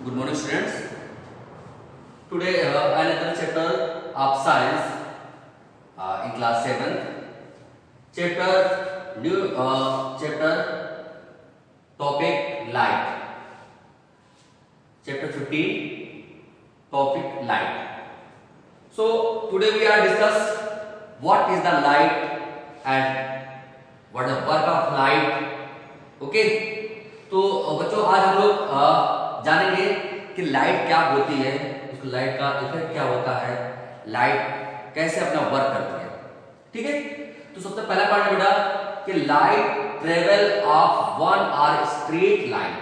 Good morning, students. Today, another chapter of science in class 7th. Chapter topic light. Chapter 15 topic light. So today we are discuss what is the light and what is the work of light. Okay. तो बच्चों आज हम लोग जानेंगे कि light क्या होती है, उस लाइट का इफेक्ट क्या होता है, लाइट कैसे अपना वर्क करती है। ठीक है, तो सबसे पहला पार्ट है बेटा कि light travel of one are straight line.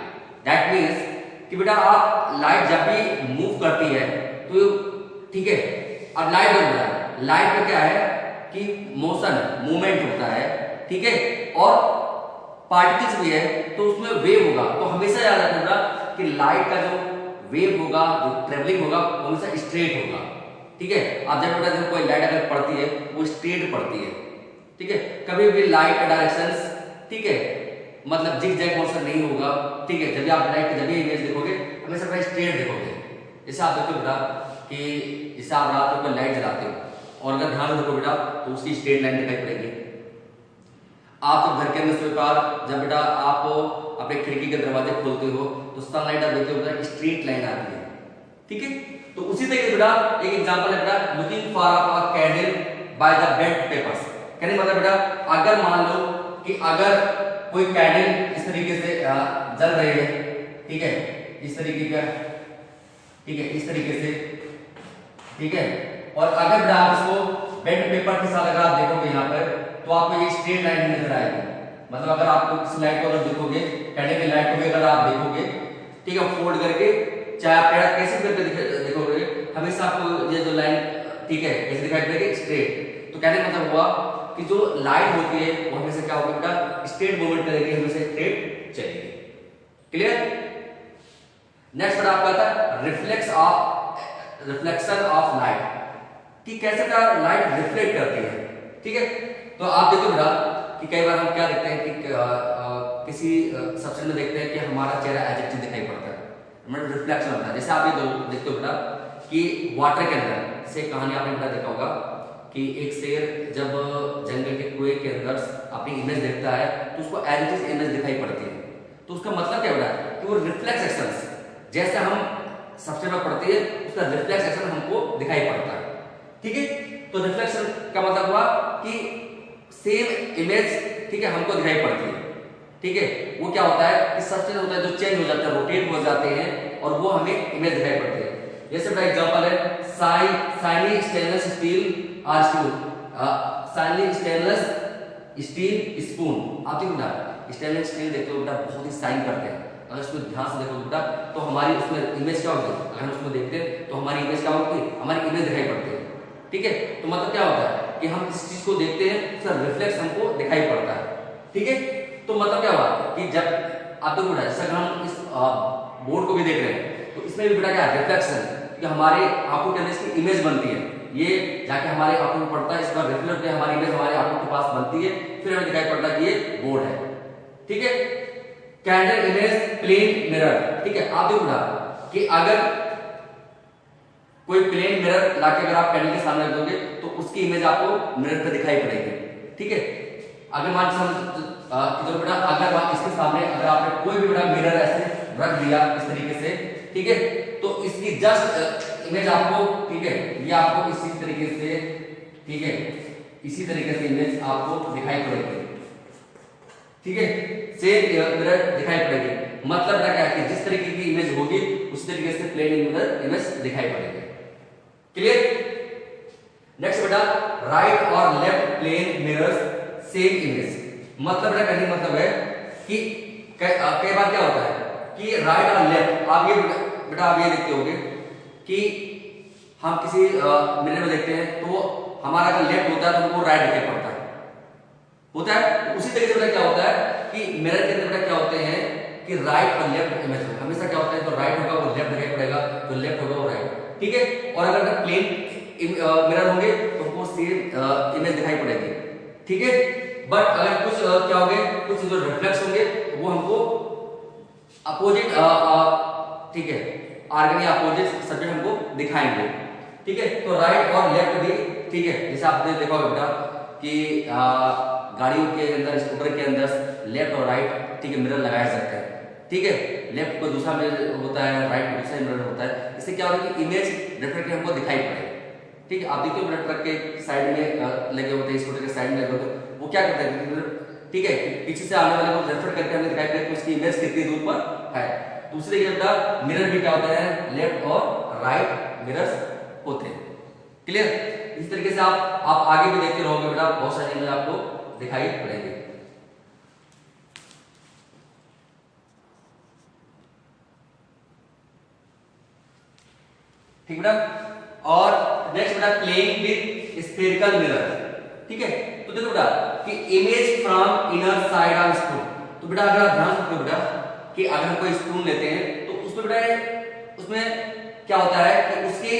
That means कि बेटा आप लाइट जब भी मूव करती है तो ठीक है, अब लाइट बन रहा है, लाइट का क्या है कि मोशन मूवमेंट होता है। ठीक है, और पार्टिकल्स भी है तो उसमें वेव होगा। तो हमेशा याद रखना कि लाइट का जो वेव होगा, जो ट्रेवलिंग होगा, वो हमेशा स्ट्रेट होगा। ठीक है, आप जब बेटा जब कोई लाइट अगर पड़ती है वो स्ट्रेट पड़ती है। ठीक है, कभी भी लाइट का डायरेक्शंस ठीक है मतलब जिग जैग मोशन नहीं होगा। ठीक है, जब आप लाइट जब भी इमेज देखोगे हमेशा बेटा स्ट्रेट देखोगे। जैसे आप देखो बेटा कि जैसे आप रात को लाइट जलाते हो और अगर ध्यान से देखो बेटा तो उसकी स्ट्रेट लाइन दिखाई पड़ेगी। आप जब घर के अंदर से जब बेटा आप अपने खिड़की के दरवाजे खोलते हो तो सनलाइट आप देखते हो बेटा स्ट्रेट लाइन आती है। ठीक है, तो उसी तरीके से बेटा एक एग्जांपल है बेटा looking for a candle by the bed papers. कहने मतलब बेटा अगर मान लो कि अगर कोई कैंडल इस तरीके से जल रही है, ठीक है, इस तरीके का, ठीक है, इस तरीके से, ठीक है, और अगर बेटा आप इसको बेड पेपर के साथ अगर आप देखोगे यहाँ पर तो आपको ये स्ट्रेट लाइन नजर आएगी। मतलब अगर आप इस लाइट को अगर देखोगे, कैंडल की लाइट को भी अगर आप देखोगे, ठीक है, फोल्ड करके चाहे आप पेड़ कैसे करके देखोगे हमेशा आपको ये जो लाइन ठीक है ऐसे दिखाई देगी स्ट्रेट। तो कहने का मतलब हुआ कि जो लाइट होती है वो हमेशा क्या होगी बेटा स्ट्रेट मूवमेंट करेगी, हमेशा स्ट्रेट चलेगी। क्लियर। नेक्स्ट बेटा आपका था रिफ्लेक्शन ऑफ लाइट कि कैसे बेटा लाइट रिफ्लेक्ट करती है। ठीक है, तो आप देखो बेटा कि कई बार हम क्या देखते हैं कि किसी सब्जेक्ट में देखते हैं कि हमारा चेहरा एज इट इज दिखाई पड़ता है, मतलब रिफ्लेक्शन होता है। जैसे आप ये देखते हो बेटा कि वाटर के अंदर से कहानी आपने बेटा देखा होगा कि एक शेर जब जंगल के कुएं के अंदर अपनी इमेज देखता है तो उसको एज इट इज इमेज दिखाई पड़ती है। तो उसका मतलब क्या बेटा कि वो रिफ्लेक्स एक्शन जैसे हम सब्जेक्ट में पढ़ते हैं उसका रिफ्लेक्स एक्शन हमको दिखाई पड़ता है। ठीक है, तो रिफ्लेक्शन का मतलब हुआ कि सेम इमेज ठीक है हमको दिखाई पड़ती है। ठीक है, वो क्या होता है कि सब्सटेंस होता है जो चेंज हो जाता है, रोटेट हो जाते हैं और वो हमें इमेज दिखाई पड़ती है। जैसे का एग्जांपल है शाइनी स्टेनलेस स्टील और शाइनी स्टेनलेस स्टील स्पून। आप देखो ना स्टेनलेस स्टील देखते हो बेटा बहुत ही शाइन करते हैं। अगर उसको ध्यान से देखो बेटा तो हमारी उसमें इमेज क्या होगी, अगर हम उसको देखते हैं तो हमारी इमेज क्या होगी, हमारी इमेज दिखाई पड़ती है। ठीक है, तो मतलब क्या होता है कि हम इस चीज को देखते हैं उसका रिफ्लेक्स हमको दिखाई पड़ता है। ठीक है, तो मतलब क्या हुआ कि जब आप देखो बेटा जैसे हम इस बोर्ड को भी देख रहे हैं तो इसमें भी बेटा क्या रिफ्लेक्शन कि हमारे आंखों के अंदर इसकी इमेज बनती है, ये जाके हमारे आंखों में पड़ता है, इसका रिफ्लेक्ट है हमारी इमेज हमारे आंखों के पास बनती है, फिर हमें दिखाई पड़ता है कि ये बोर्ड है। ठीक है, कैंडल इमेज प्लेन मिरर। ठीक है, आप देखो बेटा कि अगर कोई प्लेन मिरर लाके अगर आप कैंडल के सामने रख दोगे तो उसकी इमेज आपको मिरर पे दिखाई पड़ेगी। ठीक है, अगर मान लीजिए बेटा अगर इसके सामने अगर आपने कोई भी बेटा मिरर ऐसे रख दिया इस तरीके से, ठीक है, तो इसकी जस्ट इमेज आपको ठीक है ये आपको इसी तरीके से ठीक है इसी तरीके से इमेज आपको दिखाई पड़ेगी। ठीक है, सेम मिरर दिखाई पड़ेगी। मतलब क्या है कि जिस तरीके की इमेज होगी उस तरीके से प्लेन मिरर इमेज दिखाई पड़ेगी। क्लियर। नेक्स्ट बेटा राइट और left plane mirrors same image. मतलब बेटा कहने मतलब है कि कई बार क्या होता है कि राइट और लेफ्ट आप ये बेटा आप ये देखते होंगे कि हम किसी मिरर में देखते हैं तो हमारा अगर लेफ्ट होता है तो वो राइट दिखाई पड़ता है। उसी तरीके से क्या होता है कि मिरर के अंदर क्या होते हैं कि राइट और लेफ्ट इमेज हमेशा क्या होता है तो राइट होगा वो लेफ्ट दिखाई पड़ेगा, तो लेफ्ट होगा वो राइट। ठीक है, और अगर प्लेन मिरर होंगे तो वो सेम इमेज दिखाई पड़ेगी। ठीक है, बट अगर कुछ क्या होंगे कुछ जो रिफ्लेक्स होंगे वो हमको अपोजिट ठीक है आर्गन या अपोजिट सब्जेक्ट हमको दिखाएंगे। ठीक है, तो राइट और लेफ्ट भी, ठीक है, जैसे आपने देखा होगा बेटा कि गाड़ियों के अंदर, स्कूटर के अंदर लेफ्ट और राइट, ठीक है, मिरर लगाए जाते हैं। ठीक है, लेफ्ट को दूसरा मिरर होता है, राइट को दूसरा मिरर होता है। इससे क्या होता है कि इमेज रिफ्लेक्ट हमको दिखाई पड़े। ठीक है, आप देखिए बेटा ट्रक के साइड में लगे होते हैं, स्कूटर के साइड में लगे होते हैं, वो क्या करते हैं, ठीक है, पीछे से आने वाले को रिफ्लेक्ट करके हमें दिखाई पड़े कि उसकी इमेज कितनी दूर पर है। दूसरे के बेटा मिरर भी क्या होता है, लेफ्ट और राइट मिरर्स होते हैं। क्लियर? इस तरीके से आप आगे भी देखते रहोगे बेटा, बहुत सारी इमेज आपको दिखाई पड़ेंगे। ठीक बेटा, और नेक्स्ट बेटा प्लेइंग विद स्फेरिकल मिरर। ठीक है, तो देखो बेटा कि image from inner side of spoon. तो बेटा अगर आप ध्यान रखो बेटा कि अगर हम कोई स्पून लेते हैं तो उसमें बेटा उसमें क्या होता है कि उसके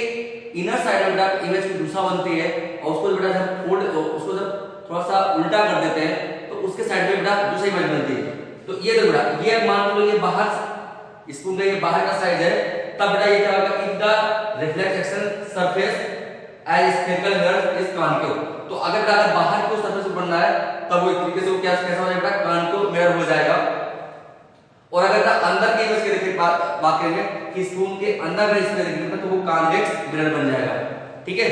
इनर साइड में बेटा इमेज की दूसरा बनती है, और उसको बेटा जब फोल्ड, उसको जब थोड़ा सा उल्टा कर देते हैं तो उसके साइड में बेटा दूसरी इमेज बनती है। तो ये देखो बेटा, ये मान लो ये बाहर स्पून का ये बाहर का साइड है, तब बेटा ये क्या होगा, if the reflection surface as spherical mirror is concave. तो अगर बेटा अगर बाहर को सरफेस बन रहा है तब वो एक तरीके से वो क्या कैसा हो जाएगा, कॉन्केव मिरर हो जाएगा। और अगर बेटा अंदर के इमेज की देखिए बात करेंगे कि स्पून के अंदर में इसमें देखिए तो वो कॉन्वेक्स मिरर बन जाएगा। ठीक है,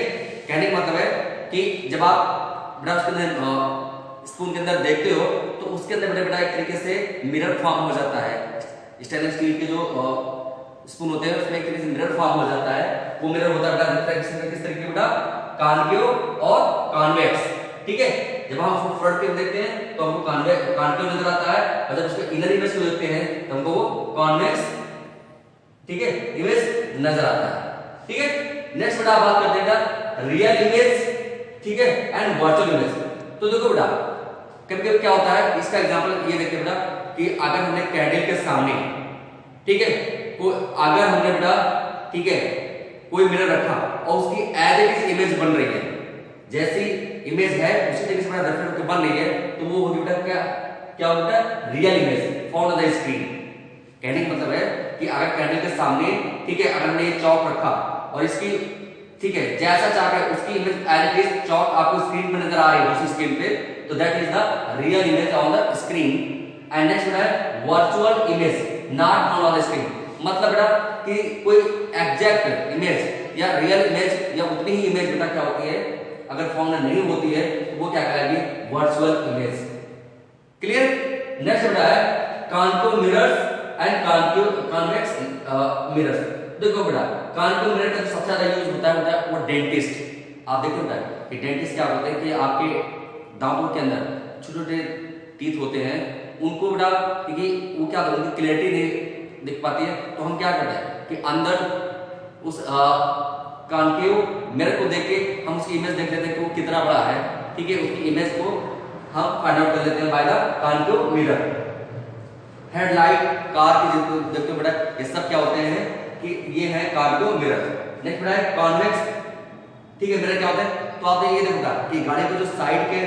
कहने का मतलब है कि जब आप बेटा उसके अंदर स्पून के अंदर देखते हो तो उसके अंदर बेटा एक तरीके से मिरर फॉर्म हो जाता है। स्टेनलेस स्टील के जो स्पून होते हैं उसमें एक तरीके से मिरर फॉर्म हो जाता है। वो मिरर होता है बेटा रिफ्लेक्शन किस तरीके बेटा, कॉन्केव और कॉन्वेक्स। ठीक है, जब हम उसको फ्रंट पे देखते हैं तो हमको कॉन्केव नजर आता है, और जब उसके इनर इमेज को देखते हैं तो हमको वो कॉन्वेक्स, ठीक है, इमेज नजर आता है। ठीक है, नेक्स्ट बेटा बात करते हैं बेटा रियल इमेज, ठीक है, एंड वर्चुअल इमेज। तो देखो बेटा कभी-कभी क्या होता है, इसका एग्जांपल ये देखिए बेटा कि अगर हमने कैंडल के सामने, ठीक है, अगर हमने बेटा, ठीक है, कोई मिरर रखा और उसकी एज इट इज इमेज बन रही है, जैसी इमेज है उसी तरीके से बेटा रिफ्लेक्ट होकर बन रही है, तो वो होगी बेटा क्या होगा बेटा, real image found on the screen. कहने का मतलब है कि अगर कैंडल के सामने, ठीक है, अगर हमने ये चौक रखा और इसकी, ठीक है, जैसा चाक है उसकी इमेज एज इट इज चौक आपको स्क्रीन पे नजर आ रही है, दूसरी स्क्रीन पे, तो that is the real image on the screen. And next बेटा virtual image not found on the screen. मतलब बेटा कि कोई एग्जैक्ट इमेज या रियल इमेज या उतनी ही इमेज बेटा क्या होती है, अगर फाउंड नहीं होती है तो वो क्या कहलाएगी, वर्चुअल इमेज। क्लियर? नेक्स्ट बेटा है concave mirrors and convex mirrors. देखो बेटा कॉन्केव मिरर का जो सबसे ज्यादा यूज होता है वो डेंटिस्ट। आप देखो बेटा कि डेंटिस्ट क्या होते हैं कि आपके दांतों के अंदर छोटे-छोटे टीथ होते हैं, उनको बेटा क्योंकि वो क्या होता है, उनकी क्लैरिटी नहीं दिख पाती है, तो हम क्या करते हैं कि अंदर उस कॉन्केव मिरर को देख के हम उसकी इमेज देख लेते हैं कि वो कितना बड़ा है। ठीक है, उसकी इमेज को हम फाइंड आउट कर लेते हैं by the concave mirror. Headlight, car की देखते हो बेटा ये सब क्या होते हैं कि ये है कॉन्केव मिरर। नेक्स्ट बेटा है कॉन्वेक्स, ठीक है, मिरर क्या होता है, तो आप ये देखो कि गाड़ी के जो साइड के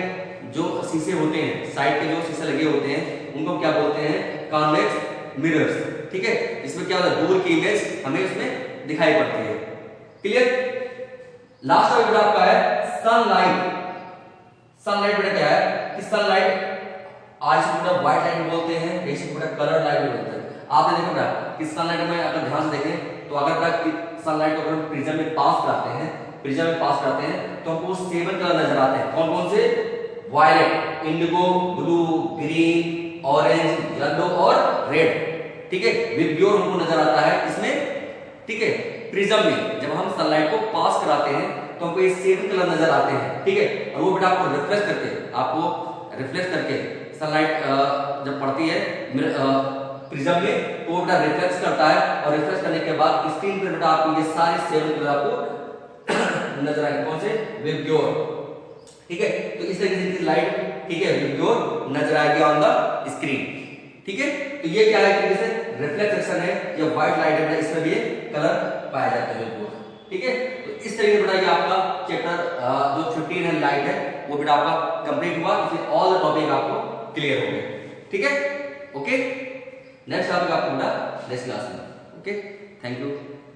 जो शीशे होते हैं, साइड के जो शीशे लगे होते हैं उनको क्या बोलते हैं, कॉन्वेक्स मिरर्स। ठीक है, इसमें क्या होता है, दूर की इमेज हमें इसमें दिखाई पड़ती है। क्लियर? लास्ट में बेटा आपका है सनलाइट। सनलाइट बेटा क्या है कि सनलाइट आज से बेटा व्हाइट लाइट बोलते हैं, ऐसे बेटा कलर लाइट बोलते हैं। आपने देखा बेटा कि सनलाइट में अगर ध्यान से देखें तो अगर बेटा सनलाइट को अगर प्रिज्म में पास कराते हैं, प्रिज्म में पास करते हैं तो हमको 7 कलर नजर आते हैं। कौन कौन से? Violet, indigo, blue, green, orange, yellow और रेड। ठीक है, विब्योर हमको नजर आता है इसमें, ठीक है, प्रिज्म में जब हम सनलाइट को पास कराते हैं तो हमको ये 7 कलर नजर आते हैं। ठीक है, और वो बेटा आपको रिफ्लेक्ट करके सनलाइट जब पड़ती है प्रिज्म में तो वो बेटा रिफ्लेक्ट करता है, और रिफ्लेक्ट करने के बाद स्क्रीन पर बेटा आपको ये सारे 7 कलर आपको नजर आएंगे। कौन से? विब्योर। ठीक है, तो इस तरीके से लाइट, ठीक है, विब्योर नजर आएगी ऑन द स्क्रीन। ठीक है, तो ये क्या है कि जैसे रिफ्लेक्शन है या व्हाइट लाइट है, इसमें भी कलर पाया जाता है विब्योर। ठीक है, तो इस तरीके से बेटा ये आपका चैप्टर जो 15 है लाइट है वो बेटा आपका कंप्लीट हुआ, तो फिर ऑल द टॉपिक आपको क्लियर हो गए। ठीक है, ओके, नेक्स्ट टॉपिक आपको बेटा नेक्स्ट क्लास में। ओके। Thank you.